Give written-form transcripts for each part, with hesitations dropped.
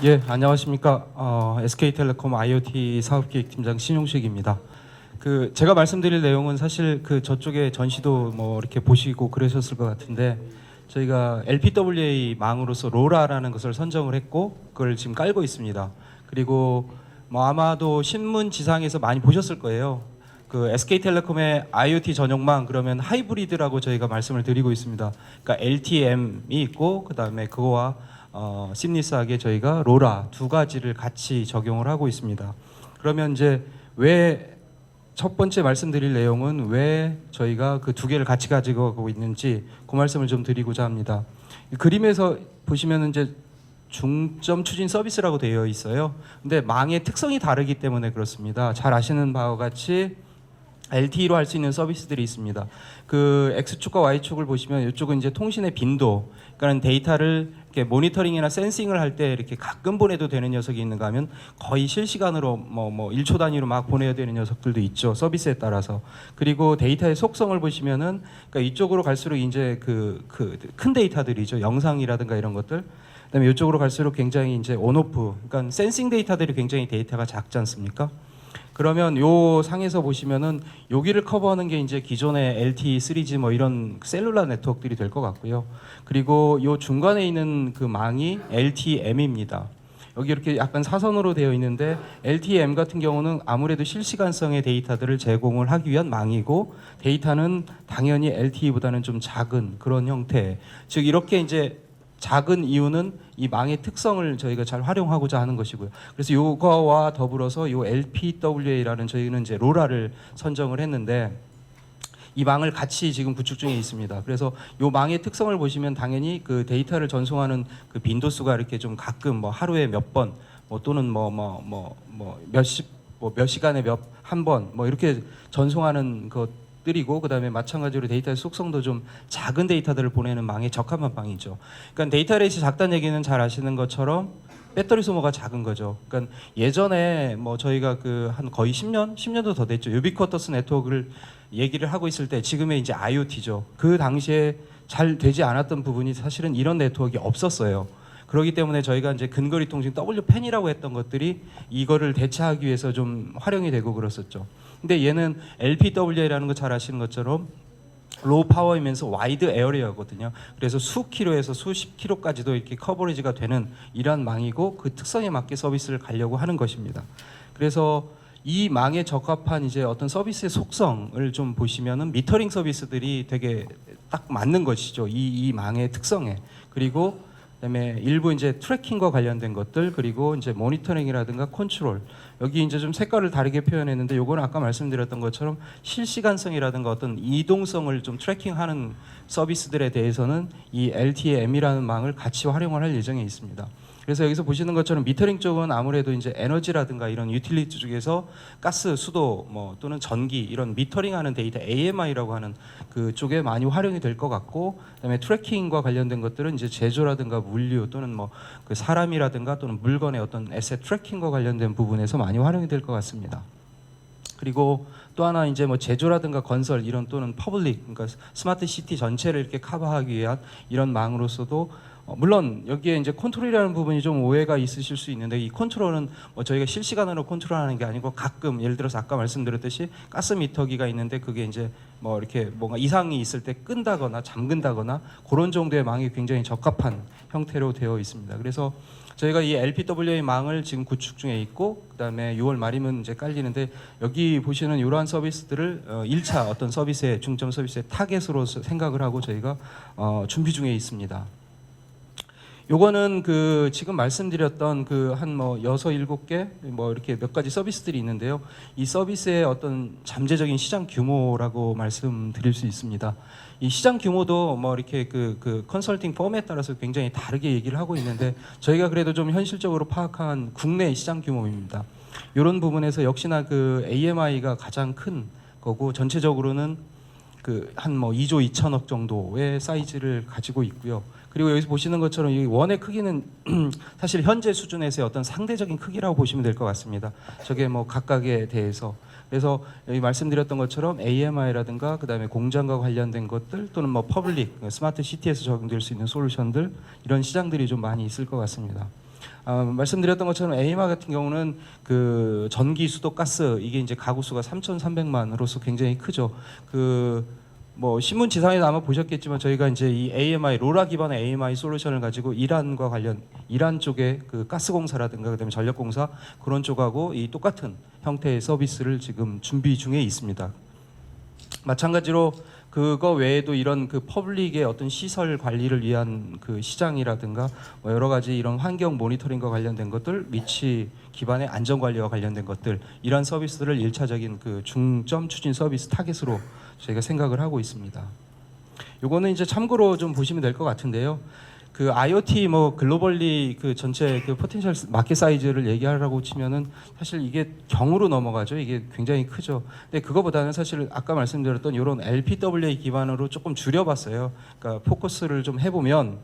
예, 안녕하십니까. SK텔레콤 IoT 사업기획팀장 신용식입니다. 제가 말씀드릴 내용은 사실 저쪽에 전시도 뭐 이렇게 보시고 그러셨을 것 같은데, 저희가 LPWA 망으로서 로라라는 것을 선정을 했고 그걸 지금 깔고 있습니다. 그리고 뭐 아마도 신문 지상에서 많이 보셨을 거예요. SK텔레콤의 IoT 전용망 그러면 하이브리드라고 저희가 말씀을 드리고 있습니다. 그러니까 LTM이 있고 그다음에 그거와 심리스하게 저희가 로라 두 가지를 같이 적용을 하고 있습니다. 그러면 이제 왜 첫 번째 말씀드릴 내용은 왜 저희가 그 두 개를 같이 가지고 가고 있는지 그 말씀을 좀 드리고자 합니다. 이 그림에서 보시면 이제 중점 추진 서비스라고 되어 있어요. 근데 망의 특성이 다르기 때문에 그렇습니다. 잘 아시는 바와 같이 LTE로 할 수 있는 서비스들이 있습니다. X축과 Y축을 보시면 이쪽은 이제 통신의 빈도, 그러니까 데이터를 이렇게 모니터링이나 센싱을 할 때 이렇게 가끔 보내도 되는 녀석이 있는가 하면 거의 실시간으로 뭐 1초 단위로 막 보내야 되는 녀석들도 있죠. 서비스에 따라서. 그리고 데이터의 속성을 보시면은 그러니까 이쪽으로 갈수록 이제 큰 데이터들이죠. 영상이라든가 이런 것들. 그다음에 이쪽으로 갈수록 굉장히 이제 온오프, 그러니까 센싱 데이터들이 굉장히 데이터가 작지 않습니까? 그러면 요 상에서 보시면은 여기를 커버하는 게 이제 기존의 LTE, 3G 뭐 이런 셀룰라 네트워크들이 될 것 같고요. 그리고 요 중간에 있는 그 망이 LTM입니다. 여기 이렇게 약간 사선으로 되어 있는데 LTM 같은 경우는 아무래도 실시간성의 데이터들을 제공을 하기 위한 망이고 데이터는 당연히 LTE보다는 좀 작은 그런 형태. 즉 이렇게 이제 작은 이유는 이 망의 특성을 저희가 잘 활용하고자 하는 것이고요. 그래서 요거와 더불어서 요 LPWA라는 저희는 이제 로라를 선정을 했는데 이 망을 같이 지금 구축 중에 있습니다. 그래서 요 망의 특성을 보시면 당연히 그 데이터를 전송하는 그 빈도수가 이렇게 좀 가끔 뭐 하루에 몇 번, 뭐 또는 몇 시간에 한 번, 뭐 이렇게 전송하는 것들이고, 그다음에 마찬가지로 데이터의 속성도 좀 작은 데이터들을 보내는 망에 적합한 망이죠. 그러니까 데이터 레이스 작다는 얘기는 잘 아시는 것처럼 배터리 소모가 작은 거죠. 그러니까 예전에 뭐 저희가 한 거의 10년도 더 됐죠. 유비쿼터스 네트워크를 얘기를 하고 있을 때 지금의 이제 IoT죠. 그 당시에 잘 되지 않았던 부분이 사실은 이런 네트워크가 없었어요. 그렇기 때문에 저희가 이제 근거리 통신 WPAN이라고 했던 것들이 이거를 대체하기 위해서 좀 활용이 되고 그랬었죠. 근데 얘는 LPWA라는 거 잘 아시는 것처럼 로우 파워이면서 와이드 에어리어거든요. 그래서 수킬로에서 수십 킬로까지도 이렇게 커버리지가 되는 이러한 망이고 그 특성에 맞게 서비스를 가려고 하는 것입니다. 그래서 이 망에 적합한 이제 어떤 서비스의 속성을 좀 보시면은 미터링 서비스들이 되게 딱 맞는 것이죠. 이 망의 특성에. 그리고 그다음에 일부 이제 트래킹과 관련된 것들, 그리고 이제 모니터링이라든가 컨트롤, 여기 이제 좀 색깔을 다르게 표현했는데 요거는 아까 말씀드렸던 것처럼 실시간성이라든가 어떤 이동성을 좀 트래킹하는 서비스들에 대해서는 이 LTM이라는 망을 같이 활용을 할 예정에 있습니다. 그래서 여기서 보시는 것처럼 미터링 쪽은 아무래도 이제 에너지라든가 이런 유틸리티 쪽에서 가스, 수도 뭐 또는 전기 이런 미터링하는 데이터 AMI라고 하는 그 쪽에 많이 활용이 될 것 같고, 그다음에 트래킹과 관련된 것들은 이제 제조라든가 물류 또는 뭐 그 사람이라든가 또는 물건의 어떤 에셋 트래킹과 관련된 부분에서 많이 활용이 될 것 같습니다. 그리고 또 하나 이제 뭐 제조라든가 건설 이런 또는 퍼블릭, 그러니까 스마트 시티 전체를 이렇게 커버하기 위한 이런 망으로서도 물론 여기에 이제 컨트롤이라는 부분이 좀 오해가 있으실 수 있는데, 이 컨트롤은 뭐 저희가 실시간으로 컨트롤하는 게 아니고 가끔 예를 들어서 아까 말씀드렸듯이 가스 미터기가 있는데 그게 이제 뭐 이렇게 뭔가 이상이 있을 때 끈다거나 잠근다거나 그런 정도의 망이 굉장히 적합한 형태로 되어 있습니다. 그래서 저희가 이 LPWA 망을 지금 구축 중에 있고, 그다음에 6월 말이면 이제 깔리는데, 여기 보시는 이러한 서비스들을 1차 어떤 서비스의 중점 서비스의 타겟으로 생각을 하고 저희가 준비 중에 있습니다. 요거는 지금 말씀드렸던 한 뭐 6, 7개 뭐 이렇게 몇 가지 서비스들이 있는데요. 이 서비스의 어떤 잠재적인 시장 규모라고 말씀드릴 수 있습니다. 이 시장 규모도 뭐 이렇게 컨설팅 펌에 따라서 굉장히 다르게 얘기를 하고 있는데, 저희가 그래도 좀 현실적으로 파악한 국내 시장 규모입니다. 이런 부분에서 역시나 AMI가 가장 큰 거고, 전체적으로는 한 뭐 2조 2천억 정도의 사이즈를 가지고 있고요. 그리고 여기서 보시는 것처럼 이 원의 크기는 사실 현재 수준에서의 어떤 상대적인 크기라고 보시면 될 것 같습니다. 저게 뭐 각각에 대해서. 그래서 여기 말씀드렸던 것처럼 AMI라든가 그다음에 공장과 관련된 것들 또는 뭐 퍼블릭, 스마트 시티에서 적용될 수 있는 솔루션들, 이런 시장들이 좀 많이 있을 것 같습니다. 말씀드렸던 것처럼 AMI 같은 경우는 그 전기, 수도, 가스 이게 이제 가구 수가 3,300만으로서 굉장히 크죠. 뭐 신문 지상에서 아마 보셨겠지만 저희가 이제 이 AMI 로라 기반의 AMI 솔루션을 가지고 이란 쪽에 그 가스공사라든가 그다음에 전력공사 그런 쪽하고 이 똑같은 형태의 서비스를 지금 준비 중에 있습니다. 마찬가지로 그거 외에도 이런 그 퍼블릭의 어떤 시설 관리를 위한 그 시장이라든가 뭐 여러 가지 이런 환경 모니터링과 관련된 것들, 위치 기반의 안전 관리와 관련된 것들 이런 서비스들을 일차적인 그 중점 추진 서비스 타겟으로 저희가 생각을 하고 있습니다. 요거는 이제 참고로 좀 보시면 될 것 같은데요. 그 IoT 뭐 글로벌리 그 전체 그 포텐셜 마켓 사이즈를 얘기하라고 치면은 사실 이게 경으로 넘어가죠. 이게 굉장히 크죠. 근데 그거보다는 사실 아까 말씀드렸던 이런 LPWA 기반으로 조금 줄여봤어요. 그러니까 포커스를 좀 해보면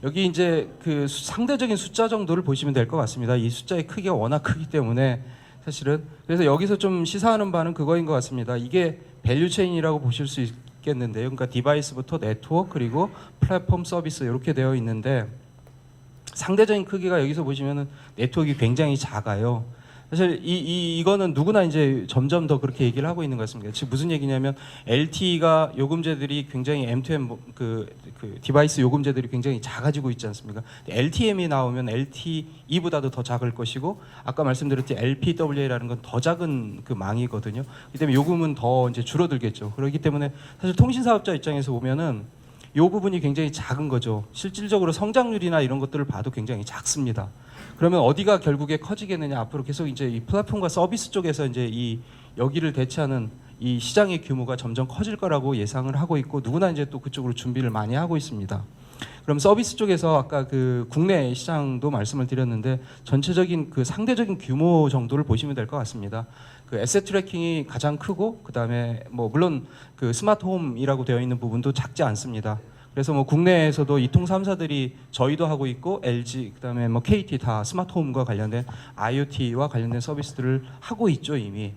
여기 이제 그 상대적인 숫자 정도를 보시면 될 것 같습니다. 이 숫자의 크기가 워낙 크기 때문에 사실은 그래서 여기서 좀 시사하는 바는 그거인 것 같습니다. 이게 밸류 체인이라고 보실 수 있겠는데요. 그러니까 디바이스부터 네트워크 그리고 플랫폼 서비스 이렇게 되어 있는데 상대적인 크기가 여기서 보시면은 네트워크가 굉장히 작아요. 사실 이거는 누구나 이제 점점 더 그렇게 얘기를 하고 있는 것 같습니다. 지금 무슨 얘기냐면 LTE가 요금제들이 굉장히 M2M 그 디바이스 요금제들이 굉장히 작아지고 있지 않습니까? LTM이 나오면 LTE보다도 더 작을 것이고 아까 말씀드렸듯이 LPWA라는 건 더 작은 그 망이거든요. 그렇기 때문에 요금은 더 이제 줄어들겠죠. 그렇기 때문에 사실 통신 사업자 입장에서 보면은 이 부분이 굉장히 작은 거죠. 실질적으로 성장률이나 이런 것들을 봐도 굉장히 작습니다. 그러면 어디가 결국에 커지겠느냐? 앞으로 계속 이제 이 플랫폼과 서비스 쪽에서 이제 이 여기를 대체하는 이 시장의 규모가 점점 커질 거라고 예상을 하고 있고 누구나 이제 또 그쪽으로 준비를 많이 하고 있습니다. 그럼 서비스 쪽에서 아까 그 국내 시장도 말씀을 드렸는데 전체적인 그 상대적인 규모 정도를 보시면 될 것 같습니다. 그 에셋 트래킹이 가장 크고 그다음에 뭐 물론 그 스마트 홈이라고 되어 있는 부분도 작지 않습니다. 그래서 뭐 국내에서도 이통 3사들이 저희도 하고 있고 LG 그다음에 뭐 KT 다 스마트홈과 관련된 IoT와 관련된 서비스들을 하고 있죠 이미.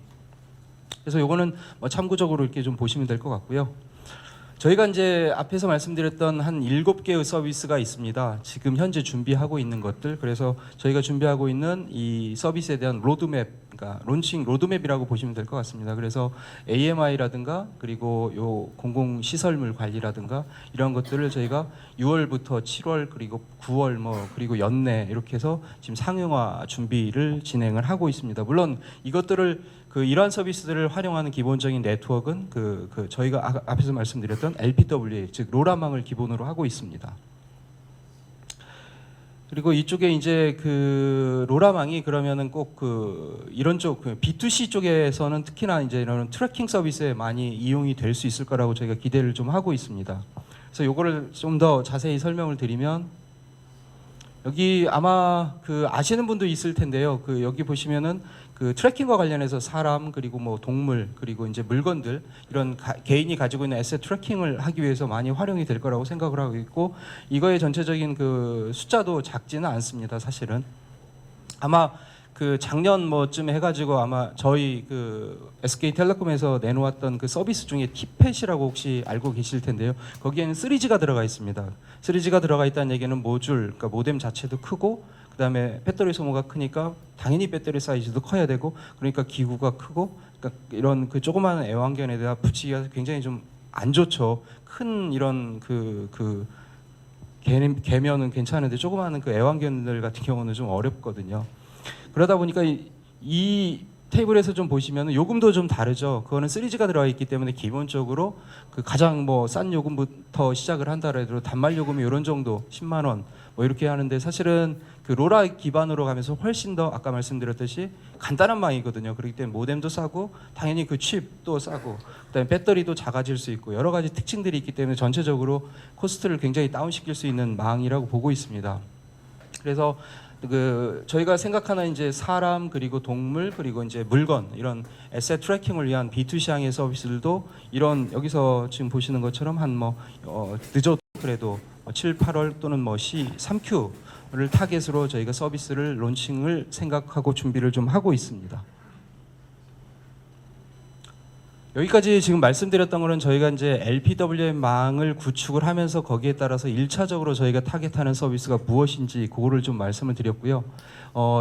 그래서 요거는 뭐 참고적으로 이렇게 좀 보시면 될 것 같고요. 저희가 이제 앞에서 말씀드렸던 한 7개의 서비스가 있습니다. 지금 현재 준비하고 있는 것들. 그래서 저희가 준비하고 있는 이 서비스에 대한 로드맵, 그러니까 론칭 로드맵이라고 보시면 될 것 같습니다. 그래서 AMI라든가 그리고 요 공공시설물 관리라든가 이런 것들을 저희가 6월부터 7월 그리고 9월 뭐 그리고 연내 이렇게 해서 지금 상용화 준비를 진행을 하고 있습니다. 물론 이것들을 이러한 서비스들을 활용하는 기본적인 네트워크는 저희가 앞에서 말씀드렸던 LPWA 즉 로라망을 기본으로 하고 있습니다. 그리고 이쪽에 이제 그 로라망이 그러면은 꼭 이런 쪽 B2C 쪽에서는 특히나 이제 이런 트래킹 서비스에 많이 이용이 될 수 있을 거라고 저희가 기대를 좀 하고 있습니다. 그래서 요거를 좀 더 자세히 설명을 드리면 여기 아마 아시는 분도 있을 텐데요. 여기 보시면은 트래킹과 관련해서 사람 그리고 뭐 동물 그리고 이제 물건들 이런 개인이 가지고 있는 에셋 트래킹을 하기 위해서 많이 활용이 될 거라고 생각을 하고 있고 이거의 전체적인 숫자도 작지는 않습니다. 사실은 아마 작년 뭐쯤 해가지고 아마 저희 SK텔레콤에서 내놓았던 서비스 중에 티펫이라고 혹시 알고 계실 텐데요. 거기에는 3G가 들어가 있습니다. 3G가 들어가 있다는 얘기는 모듈, 그러니까 모뎀 자체도 크고 그다음에 배터리 소모가 크니까 당연히 배터리 사이즈도 커야 되고 그러니까 기구가 크고 그러니까 이런 조그마한 애완견에 대한 붙이기가 굉장히 좀 안 좋죠. 큰 이런 개면은 괜찮은데 조그마한 애완견들 같은 경우는 좀 어렵거든요. 그러다 보니까 이 테이블에서 좀 보시면 요금도 좀 다르죠. 그거는 3G가 들어가 있기 때문에 기본적으로 가장 뭐 싼 요금부터 시작을 한다 해도 단말 요금이 이런 정도 10만 원 뭐 이렇게 하는데 사실은 로라 기반으로 가면서 훨씬 더 아까 말씀드렸듯이 간단한 망이거든요. 그렇기 때문에 모뎀도 싸고 당연히 칩도 싸고 그다음에 배터리도 작아질 수 있고 여러 가지 특징들이 있기 때문에 전체적으로 코스트를 굉장히 다운시킬 수 있는 망이라고 보고 있습니다. 그래서 저희가 생각하는 이제 사람 그리고 동물 그리고 이제 물건 이런 에셋 트래킹을 위한 B2C향의 서비스들도 이런 여기서 지금 보시는 것처럼 한 늦어도 그래도 7, 8월 또는 C3Q를 타겟으로 저희가 서비스를 론칭을 생각하고 준비를 좀 하고 있습니다. 여기까지 지금 말씀드렸던 거는 저희가 이제 LPWM망을 구축을 하면서 거기에 따라서 1차적으로 저희가 타겟하는 서비스가 무엇인지 그거를 좀 말씀을 드렸고요.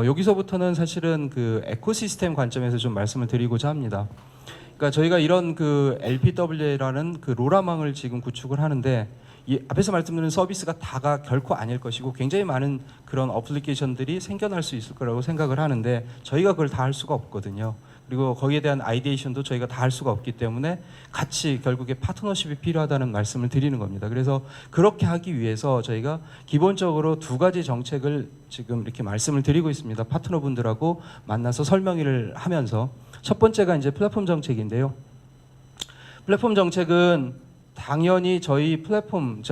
여기서부터는 사실은 그 에코시스템 관점에서 좀 말씀을 드리고자 합니다. 그러니까 저희가 이런 그 LPW라는 그 로라망을 지금 구축을 하는데 이 앞에서 말씀드린 서비스가 다가 결코 아닐 것이고 굉장히 많은 그런 어플리케이션들이 생겨날 수 있을 거라고 생각을 하는데 저희가 그걸 다 할 수가 없거든요. 그리고 거기에 대한 아이디에이션도 저희가 다 할 수가 없기 때문에 같이 결국에 파트너십이 필요하다는 말씀을 드리는 겁니다. 그래서 그렇게 하기 위해서 저희가 기본적으로 두 가지 정책을 지금 이렇게 말씀을 드리고 있습니다. 파트너분들하고 만나서 설명회를 하면서 첫 번째가 이제 플랫폼 정책인데요. 플랫폼 정책은 당연히 저희 플랫폼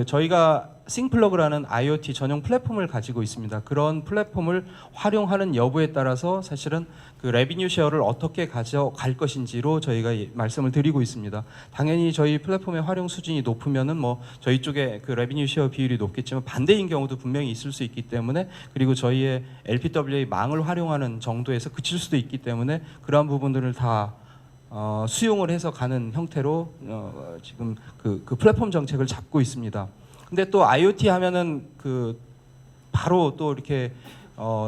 저희가 싱플러그라는 IoT 전용 플랫폼을 가지고 있습니다. 그런 플랫폼을 활용하는 여부에 따라서 사실은 그 레비뉴 쉐어를 어떻게 가져갈 것인지로 저희가 말씀을 드리고 있습니다. 당연히 저희 플랫폼의 활용 수준이 높으면은 뭐 저희 쪽에 그 레비뉴 쉐어 비율이 높겠지만 반대인 경우도 분명히 있을 수 있기 때문에 그리고 저희의 LPWA 망을 활용하는 정도에서 그칠 수도 있기 때문에 그러한 부분들을 다 수용을 해서 가는 형태로 지금 그 플랫폼 정책을 잡고 있습니다. 근데 또 IoT 하면은 그 바로 또 이렇게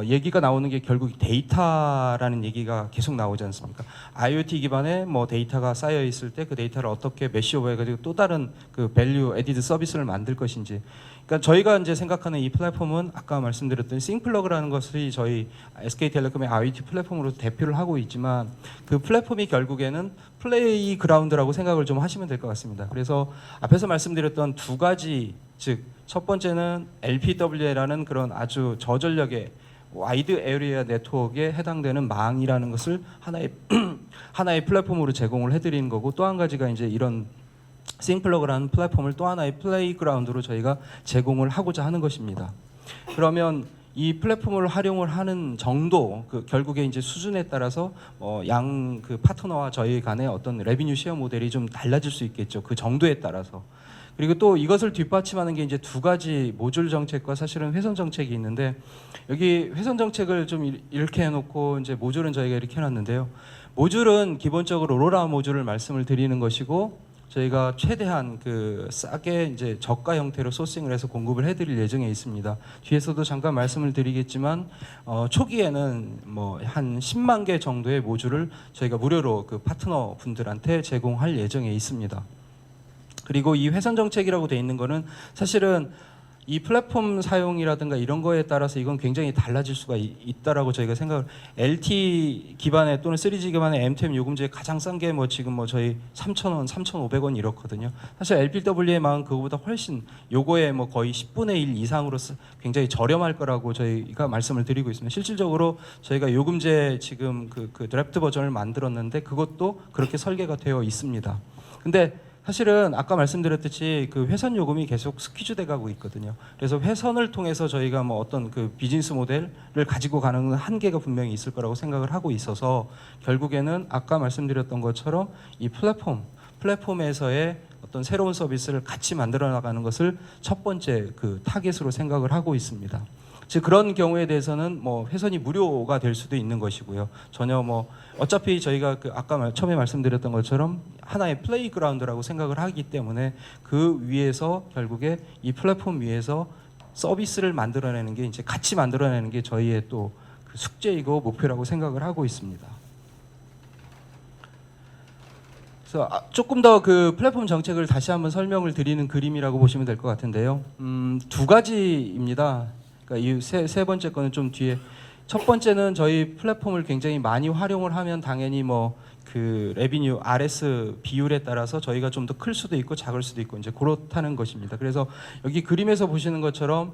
얘기가 나오는 게 결국 데이터라는 얘기가 계속 나오지 않습니까? IoT 기반의 뭐 데이터가 쌓여 있을 때 그 데이터를 어떻게 메시오버 해가지고 또 다른 그 밸류 에디드 서비스를 만들 것인지. 그러니까 저희가 이제 생각하는 이 플랫폼은 아까 말씀드렸던 싱플러그라는 것이 저희 SK텔레콤의 IoT 플랫폼으로 대표를 하고 있지만 그 플랫폼이 결국에는 플레이 그라운드라고 생각을 좀 하시면 될 것 같습니다. 그래서 앞에서 말씀드렸던 두 가지 즉 첫 번째는 LPWA라는 그런 아주 저전력의 와이드 에리어 네트워크에 해당되는 망이라는 것을 하나의 플랫폼으로 제공을 해드리는 거고 또 한 가지가 이제 이런 싱플러그라는 플랫폼을 또 하나의 플레이그라운드로 저희가 제공을 하고자 하는 것입니다. 그러면 이 플랫폼을 활용을 하는 정도, 그 결국에 이제 수준에 따라서 양 그 파트너와 저희 간의 어떤 레비뉴 쉐어 모델이 좀 달라질 수 있겠죠. 그 정도에 따라서. 그리고 또 이것을 뒷받침하는 게 이제 두 가지 모듈 정책과 사실은 회선 정책이 있는데 여기 회선 정책을 좀 이렇게 해놓고 이제 모듈은 저희가 이렇게 해놨는데요. 모듈은 기본적으로 로라 모듈을 말씀을 드리는 것이고 저희가 최대한 그 싸게 이제 저가 형태로 소싱을 해서 공급을 해드릴 예정에 있습니다. 뒤에서도 잠깐 말씀을 드리겠지만 초기에는 뭐 한 10만 개 정도의 모듈을 저희가 무료로 그 파트너 분들한테 제공할 예정에 있습니다. 그리고 이 회선 정책이라고 돼 있는 거는 사실은 이 플랫폼 사용이라든가 이런 거에 따라서 이건 굉장히 달라질 수가 있다라고 저희가 생각을 LT 기반의 또는 3G 기반의 M2M 요금제 가장 싼 게 뭐 지금 뭐 저희 3,000원, 3,500원 이렇거든요. 사실 LPW의 망은 그거보다 훨씬 요거에 뭐 거의 10분의 1 이상으로 굉장히 저렴할 거라고 저희가 말씀을 드리고 있습니다. 실질적으로 저희가 요금제 지금 그 드래프트 버전을 만들었는데 그것도 그렇게 설계가 되어 있습니다. 근데 사실은 아까 말씀드렸듯이 그 회선 요금이 계속 스퀴즈돼 가고 있거든요. 그래서 회선을 통해서 저희가 뭐 어떤 그 비즈니스 모델을 가지고 가는 한계가 분명히 있을 거라고 생각을 하고 있어서 결국에는 아까 말씀드렸던 것처럼 이 플랫폼에서의 어떤 새로운 서비스를 같이 만들어 나가는 것을 첫 번째 그 타겟으로 생각을 하고 있습니다. 즉 그런 경우에 대해서는 뭐 회선이 무료가 될 수도 있는 것이고요. 전혀 뭐 어차피 저희가 그 아까 처음에 말씀드렸던 것처럼 하나의 플레이그라운드라고 생각을 하기 때문에 그 위에서 결국에 이 플랫폼 위에서 서비스를 만들어내는 게 이제 같이 만들어내는 게 저희의 또 그 숙제이고 목표라고 생각을 하고 있습니다. 그래서 조금 더 그 플랫폼 정책을 다시 한번 설명을 드리는 그림이라고 보시면 될 것 같은데요. 두 가지입니다. 그러니까 이 세 번째 거는 좀 뒤에. 첫 번째는 저희 플랫폼을 굉장히 많이 활용을 하면 당연히 뭐 그 레비뉴 RS 비율에 따라서 저희가 좀 더 클 수도 있고 작을 수도 있고 이제 그렇다는 것입니다. 그래서 여기 그림에서 보시는 것처럼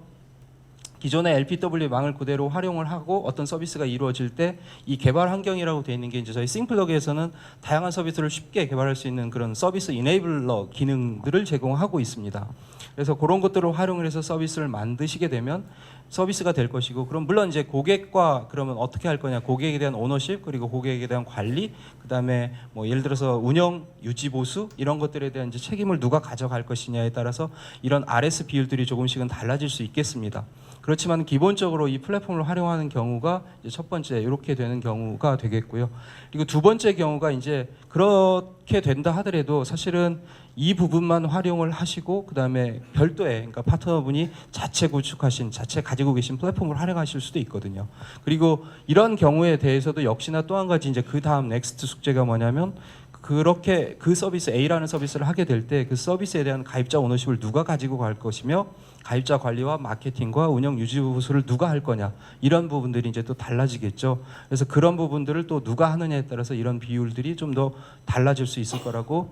기존의 LPW 망을 그대로 활용을 하고 어떤 서비스가 이루어질 때 이 개발 환경이라고 되어 있는 게 이제 저희 싱플러그에서는 다양한 서비스를 쉽게 개발할 수 있는 그런 서비스 이네이블러 기능들을 제공하고 있습니다. 그래서 그런 것들을 활용을 해서 서비스를 만드시게 되면 서비스가 될 것이고 그럼 물론 이제 고객과 그러면 어떻게 할 거냐 고객에 대한 오너십 그리고 고객에 대한 관리 그다음에 뭐 예를 들어서 운영 유지 보수 이런 것들에 대한 이제 책임을 누가 가져갈 것이냐에 따라서 이런 RS 비율들이 조금씩은 달라질 수 있겠습니다. 그렇지만 기본적으로 이 플랫폼을 활용하는 경우가 이제 첫 번째 이렇게 되는 경우가 되겠고요. 그리고 두 번째 경우가 이제 그렇게 된다 하더라도 사실은 이 부분만 활용을 하시고 그다음에 별도의 그러니까 파트너분이 자체 구축하신 자체 가지고 계신 플랫폼을 활용하실 수도 있거든요. 그리고 이런 경우에 대해서도 역시나 또 한 가지 이제 그 다음 넥스트 숙제가 뭐냐면 그렇게 그 서비스 A라는 서비스를 하게 될 때 그 서비스에 대한 가입자 오너십을 누가 가지고 갈 것이며 가입자 관리와 마케팅과 운영 유지 보수를 누가 할 거냐 이런 부분들이 이제 또 달라지겠죠. 그래서 그런 부분들을 또 누가 하느냐에 따라서 이런 비율들이 좀 더 달라질 수 있을 거라고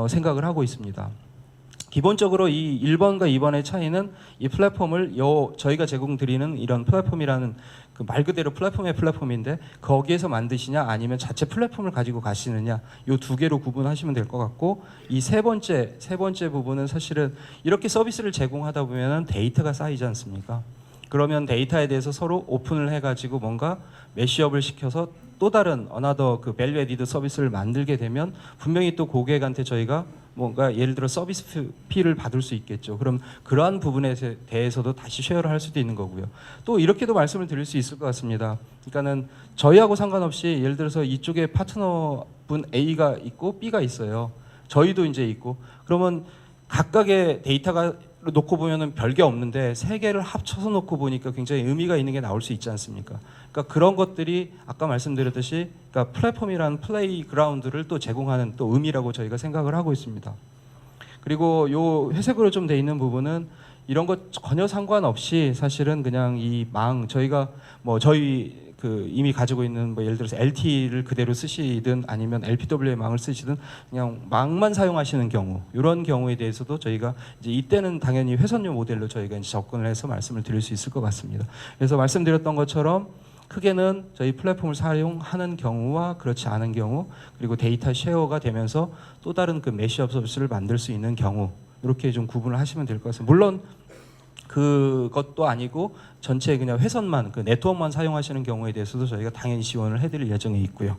생각을 하고 있습니다. 기본적으로 이 1번과 2번의 차이는 이 플랫폼을 저희가 제공드리는 이런 플랫폼이라는 그 말 그대로 플랫폼인데 거기에서 만드시냐 아니면 자체 플랫폼을 가지고 가시느냐 이 두 개로 구분하시면 될 것 같고 이 세 번째 부분은 사실은 이렇게 서비스를 제공하다 보면은 데이터가 쌓이지 않습니까? 그러면 데이터에 대해서 서로 오픈을 해가지고 뭔가 매시업을 시켜서 또 다른 어나더 그 밸류 에디드 서비스를 만들게 되면 분명히 또 고객한테 저희가 뭔가 예를 들어 서비스 피를 받을 수 있겠죠. 그럼 그러한 부분에 대해서도 다시 쉐어를 할 수도 있는 거고요. 또 이렇게도 말씀을 드릴 수 있을 것 같습니다. 그러니까는 저희하고 상관없이 예를 들어서 이쪽에 파트너분 A가 있고 B가 있어요. 저희도 이제 있고 그러면 각각의 데이터가 놓고 보면은 별게 없는데 세 개를 합쳐서 놓고 보니까 굉장히 의미가 있는 게 나올 수 있지 않습니까? 그러니까 그런 것들이 아까 말씀드렸듯이 그러니까 플랫폼이라는 플레이그라운드를 또 제공하는 또 의미라고 저희가 생각을 하고 있습니다. 그리고 요 회색으로 좀 돼 있는 부분은 이런 것 전혀 상관없이 사실은 그냥 이 저희가 뭐 저희 그 이미 가지고 있는 뭐 예를 들어서 LTE를 그대로 쓰시든 아니면 LPWA 망을 쓰시든 그냥 망만 사용하시는 경우 이런 경우에 대해서도 저희가 이제 이때는 당연히 회선료 모델로 저희가 이제 접근을 해서 말씀을 드릴 수 있을 것 같습니다. 그래서 말씀드렸던 것처럼 크게는 저희 플랫폼을 사용하는 경우와 그렇지 않은 경우 그리고 데이터 쉐어가 되면서 또 다른 그 매시업 서비스를 만들 수 있는 경우 이렇게 좀 구분을 하시면 될 것 같습니다. 물론 그것도 아니고 전체 그냥 회선만 그 네트워크만 사용하시는 경우에 대해서도 저희가 당연히 지원을 해드릴 예정에 있고요.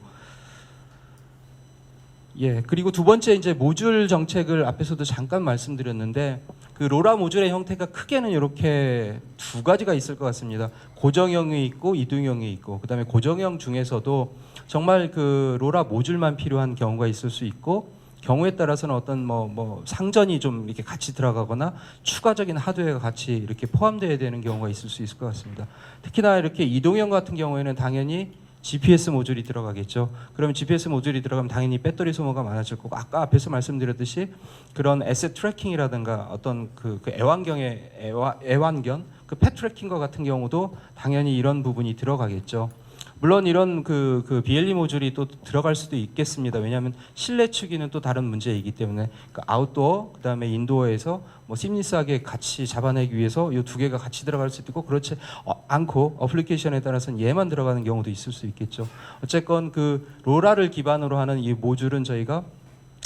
예, 그리고 두 번째 이제 모듈 정책을 앞에서도 잠깐 말씀드렸는데 그 로라 모듈의 형태가 크게는 이렇게 두 가지가 있을 것 같습니다. 고정형이 있고 이동형이 있고 그다음에 고정형 중에서도 정말 그 로라 모듈만 필요한 경우가 있을 수 있고 경우에 따라서는 어떤 뭐 상전이 좀 이렇게 같이 들어가거나 추가적인 하드웨어가 같이 이렇게 포함되어야 되는 경우가 있을 수 있을 것 같습니다. 특히나 이렇게 이동형 같은 경우에는 당연히 GPS 모듈이 들어가겠죠. 그러면 GPS 모듈이 들어가면 당연히 배터리 소모가 많아질 거고 아까 앞에서 말씀드렸듯이 그런 에셋 트래킹이라든가 어떤 그 애완견 그 펫 트래킹과 같은 경우도 당연히 이런 부분이 들어가겠죠. 물론 이런 그 BLE 모듈이 또 들어갈 수도 있겠습니다. 왜냐하면 실내 추기는 또 다른 문제이기 때문에 그 아웃도어 그다음에 인도어에서 뭐 시미니스하게 같이 잡아내기 위해서 이 두 개가 같이 들어갈 수도 있고 그렇지 않고 어플리케이션에 따라서는 얘만 들어가는 경우도 있을 수 있겠죠. 어쨌건 그 로라를 기반으로 하는 이 모듈은 저희가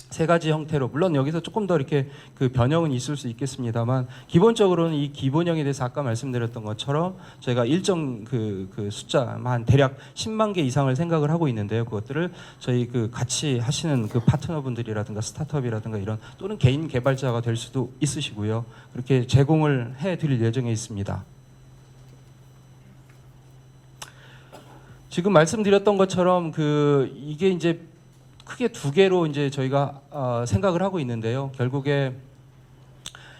세 가지 형태로 물론 여기서 조금 더 이렇게 그 변형은 있을 수 있겠습니다만 기본적으로는 이 기본형에 대해서 아까 말씀드렸던 것처럼 저희가 일정 그 숫자만 대략 10만 개 이상을 생각을 하고 있는데요. 그것들을 저희 그 같이 하시는 그 파트너분들이라든가 스타트업이라든가 이런 또는 개인 개발자가 될 수도 있으시고요. 그렇게 제공을 해드릴 예정에 있습니다. 지금 말씀드렸던 것처럼 그 이게 이제 크게 두 개로 이제 저희가 생각을 하고 있는데요. 결국에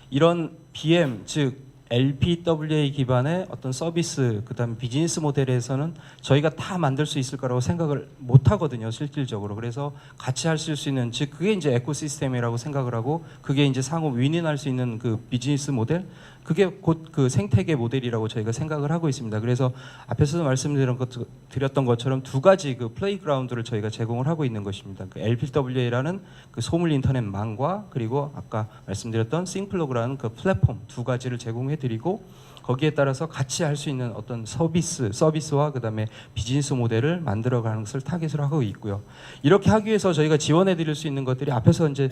이런 BM 즉 LPWA 기반의 어떤 서비스 그다음에 비즈니스 모델에서는 저희가 다 만들 수 있을 거라고 생각을 못 하거든요. 실질적으로. 그래서 같이 할 수 있는 즉 그게 이제 에코시스템이라고 생각을 하고 그게 이제 상호 윈윈할 수 있는 그 비즈니스 모델 그게 곧 그 생태계 모델이라고 저희가 생각을 하고 있습니다. 그래서 앞에서도 말씀드렸던 것처럼 두 가지 그 플레이그라운드를 저희가 제공을 하고 있는 것입니다. 그 LPWA라는 그 소물 인터넷망과 그리고 아까 말씀드렸던 싱플로그라는 그 플랫폼 두 가지를 제공해 드리고 거기에 따라서 같이 할 수 있는 어떤 서비스와 그다음에 비즈니스 모델을 만들어가는 것을 타겟으로 하고 있고요. 이렇게 하기 위해서 저희가 지원해드릴 수 있는 것들이 앞에서 이제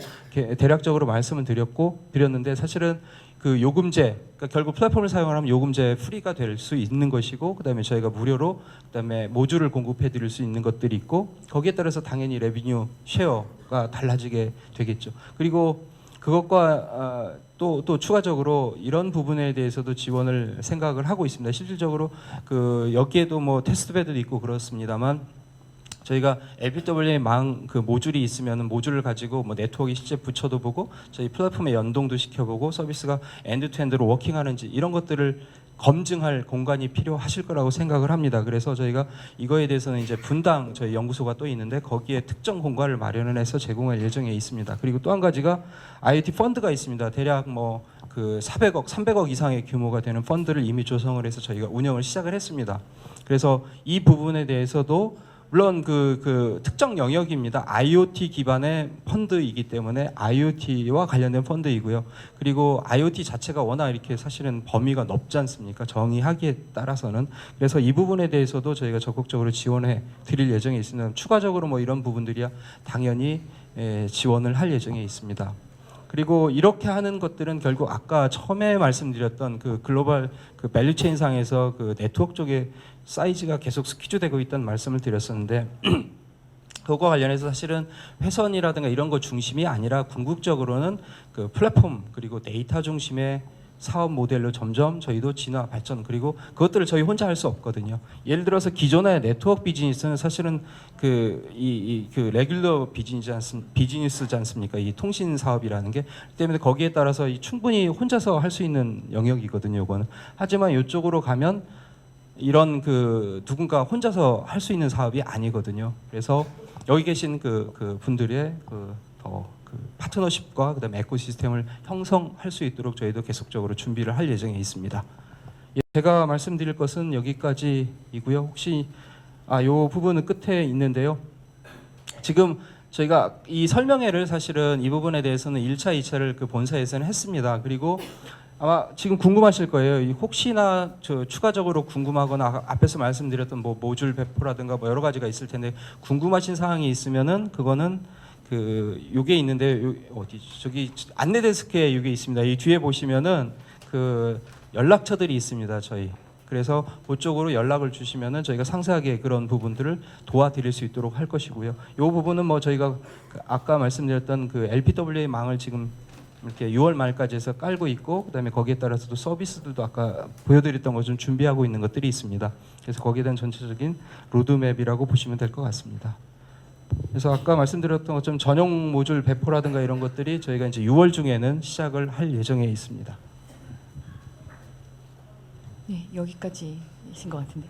대략적으로 말씀을 드렸는데 사실은 그 요금제, 그러니까 결국 플랫폼을 사용하면 요금제 프리가 될 수 있는 것이고, 그다음에 저희가 무료로 그다음에 모듈을 공급해드릴 수 있는 것들이 있고, 거기에 따라서 당연히 레비뉴 쉐어가 달라지게 되겠죠. 그리고 그것과 또 추가적으로 이런 부분에 대해서도 지원을 생각을 하고 있습니다. 실질적으로 그 여기에도 뭐 테스트베드도 있고 그렇습니다만 저희가 LPWA 망 그 모듈이 있으면 모듈을 가지고 뭐 네트워크에 실제 붙여도 보고 저희 플랫폼에 연동도 시켜보고 서비스가 엔드투엔드로 워킹하는지 이런 것들을 검증할 공간이 필요하실 거라고 생각을 합니다. 그래서 저희가 이거에 대해서는 이제 분당 저희 연구소가 또 있는데 거기에 특정 공간을 마련을 해서 제공할 예정에 있습니다. 그리고 또 한 가지가 IoT 펀드가 있습니다. 대략 뭐 그 400억, 300억 이상의 규모가 되는 펀드를 이미 조성을 해서 저희가 운영을 시작을 했습니다. 그래서 이 부분에 대해서도 물론 그 특정 영역입니다. IoT 기반의 펀드이기 때문에 IoT와 관련된 펀드이고요. 그리고 IoT 자체가 워낙 이렇게 사실은 범위가 넓지 않습니까? 정의하기에 따라서는. 그래서 이 부분에 대해서도 저희가 적극적으로 지원해 드릴 예정에 있습니다. 추가적으로 뭐 이런 부분들이야 당연히 지원을 할 예정에 있습니다. 그리고 이렇게 하는 것들은 결국 아까 처음에 말씀드렸던 그 글로벌 그 밸류체인 상에서 그 네트워크 쪽에 사이즈가 계속 스퀴즈되고 있다는 말씀을 드렸었는데 그것과 관련해서 사실은 회선이라든가 이런 거 중심이 아니라 궁극적으로는 그 플랫폼 그리고 데이터 중심의 사업 모델로 점점 저희도 진화 발전 그리고 그것들을 저희 혼자 할 수 없거든요. 예를 들어서 기존의 네트워크 비즈니스는 사실은 그 레귤러 비즈니스지 않습니까? 이 통신 사업이라는 게 때문에 거기에 따라서 충분히 혼자서 할 수 있는 영역이거든요. 이거는 하지만 이쪽으로 가면 이런 그 누군가 혼자서 할 수 있는 사업이 아니거든요. 그래서 여기 계신 그 분들의 그 파트너십과 그다음에 에코시스템을 형성할 수 있도록 저희도 계속적으로 준비를 할 예정에 있습니다. 제가 말씀드릴 것은 여기까지이고요. 혹시 요 부분은 끝에 있는데요. 지금 저희가 이 설명회를 사실은 이 부분에 대해서는 1차, 2차를 그 본사에서는 했습니다. 그리고 아마 지금 궁금하실 거예요. 혹시나 추가적으로 궁금하거나 앞에서 말씀드렸던 뭐 모듈 배포라든가 뭐 여러 가지가 있을 텐데 궁금하신 사항이 있으면은 그거는 요게 있는데 어디 저기 안내 데스크에 요게 있습니다. 이 뒤에 보시면은 그 연락처들이 있습니다. 저희. 그래서 그쪽으로 연락을 주시면은 저희가 상세하게 그런 부분들을 도와드릴 수 있도록 할 것이고요. 요 부분은 뭐 저희가 아까 말씀드렸던 그 LPWA 망을 지금 이렇게 6월 말까지 해서 깔고 있고 그다음에 거기에 따라서도 서비스들도 아까 보여드렸던 것 좀 준비하고 있는 것들이 있습니다. 그래서 거기에 대한 전체적인 로드맵이라고 보시면 될 것 같습니다. 그래서 아까 말씀드렸던 것처럼 전용 모듈 배포라든가 이런 것들이 저희가 이제 6월 중에는 시작을 할 예정에 있습니다. 네, 여기까지이신 것 같은데.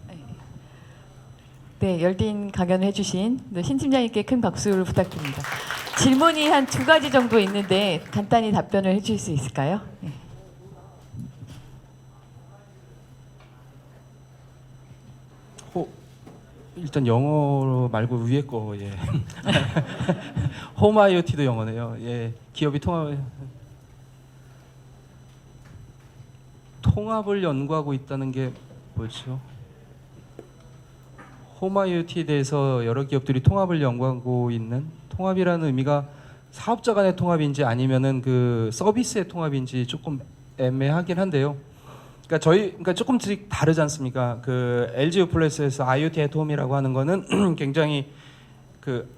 네, 열띤 강연을 해주신 신 팀장님께 큰 박수를 부탁드립니다. 질문이 한 2가지 정도 있는데 간단히 답변을 해주실 수 있을까요? 네. 일단 영어 말고 위에 거 예. 홈 IoT도 영어네요. 예. 기업이 통합을 연구하고 있다는 게 뭐죠? 홈 IoT에 대해서 여러 기업들이 통합을 연구하고 있는 통합이라는 의미가 사업자 간의 통합인지 아니면은 그 서비스의 통합인지 조금 애매하긴 한데요. 그러니까 조금씩 다르지 않습니까? 그 LG U+에서 IoT at Home이라고 하는 거는 굉장히 그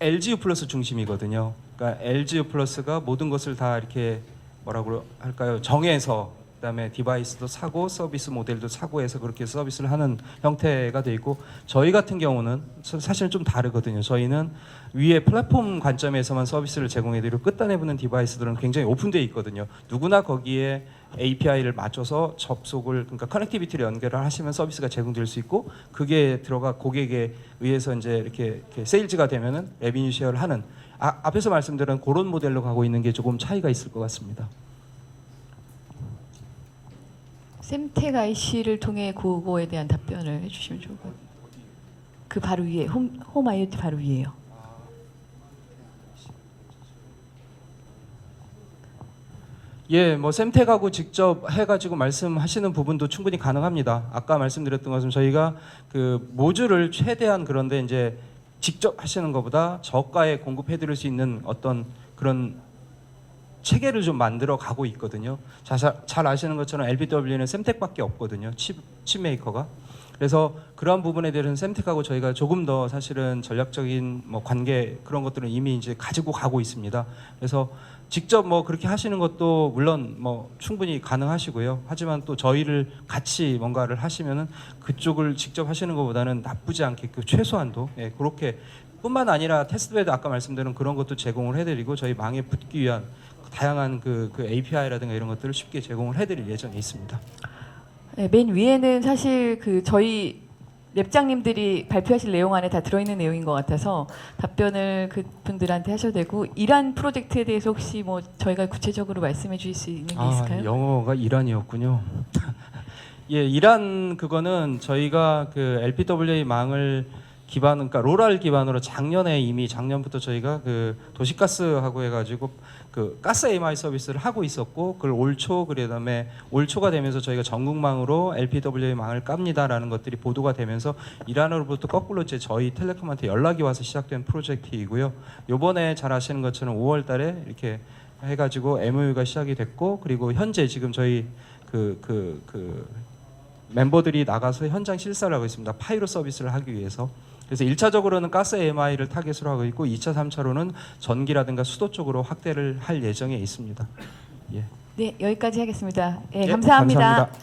LG U+ 중심이거든요. 그러니까 LG U+가 모든 것을 다 이렇게 뭐라고 할까요? 정해서 그다음에 디바이스도 사고 서비스 모델도 사고 해서 그렇게 서비스를 하는 형태가 돼 있고 저희 같은 경우는 사실은 좀 다르거든요. 저희는 위에 플랫폼 관점에서만 서비스를 제공해드리고 끝단에 붙는 디바이스들은 굉장히 오픈되어 있거든요. 누구나 거기에 API를 맞춰서 접속을 그러니까 커넥티비티를 연결을 하시면 서비스가 제공될 수 있고 그게 들어가 고객에 의해서 이제 이렇게 세일즈가 되면은 레비뉴 쉐어를 하는 앞에서 말씀드린 그런 모델로 가고 있는 게 조금 차이가 있을 것 같습니다. 샘텍 IC를 통해 그거에 대한 답변을 해주시면 좋을 것 같아요. 그 바로 위에 홈 IoT 바로 위에요. 예, 뭐 샘텍하고 직접 해가지고 말씀하시는 부분도 충분히 가능합니다. 아까 말씀드렸던 것은 저희가 그 모듈을 최대한 그런데 이제 직접 하시는 것보다 저가에 공급해드릴 수 있는 어떤 그런 체계를 좀 만들어 가고 있거든요. 잘 아시는 것처럼 LPW는 샘텍밖에 없거든요. 칩 메이커가. 그래서 그러한 부분에 대해서는 샘텍하고 저희가 조금 더 사실은 전략적인 뭐 관계 그런 것들은 이미 이제 가지고 가고 있습니다. 그래서 직접 뭐 그렇게 하시는 것도 물론 뭐 충분히 가능하시고요. 하지만 또 저희를 같이 뭔가를 하시면은 그쪽을 직접 하시는 것보다는 나쁘지 않게 그 최소한도 예, 그렇게 뿐만 아니라 테스트베드 아까 말씀드린 그런 것도 제공을 해드리고 저희 망에 붙기 위한 다양한 그 API라든가 이런 것들을 쉽게 제공을 해드릴 예정에 있습니다. 네, 맨 위에는 사실 그 저희 랩장님들이 발표하실 내용 안에 다 들어있는 내용인 것 같아서 답변을 그분들한테 하셔도 되고 이란 프로젝트에 대해서 혹시 뭐 저희가 구체적으로 말씀해 주실 수 있는 게 있을까요? 영어가 이란이었군요. 예, 이란 그거는 저희가 그 LPWA 망을 기반, 그러니까 로랄 기반으로 작년부터 저희가 그 도시가스하고 해가지고 그 가스 AMI 서비스를 하고 있었고 그걸 그다음에 올 초가 되면서 저희가 전국망으로 LPWA 망을 깝니다라는 것들이 보도가 되면서 이란으로부터 거꾸로 이제 저희 텔레콤한테 연락이 와서 시작된 프로젝트이고요. 요번에 잘 아시는 것처럼 5월달에 이렇게 해가지고 MOU가 시작이 됐고 그리고 현재 지금 저희 멤버들이 나가서 현장 실사를 하고 있습니다. 파이로 서비스를 하기 위해서. 그래서 1차적으로는 가스 AMI를 타겟으로 하고 있고 2차, 3차로는 전기라든가 수도 쪽으로 확대를 할 예정에 있습니다. 예. 네, 여기까지 하겠습니다. 네, 예, 감사합니다. 감사합니다.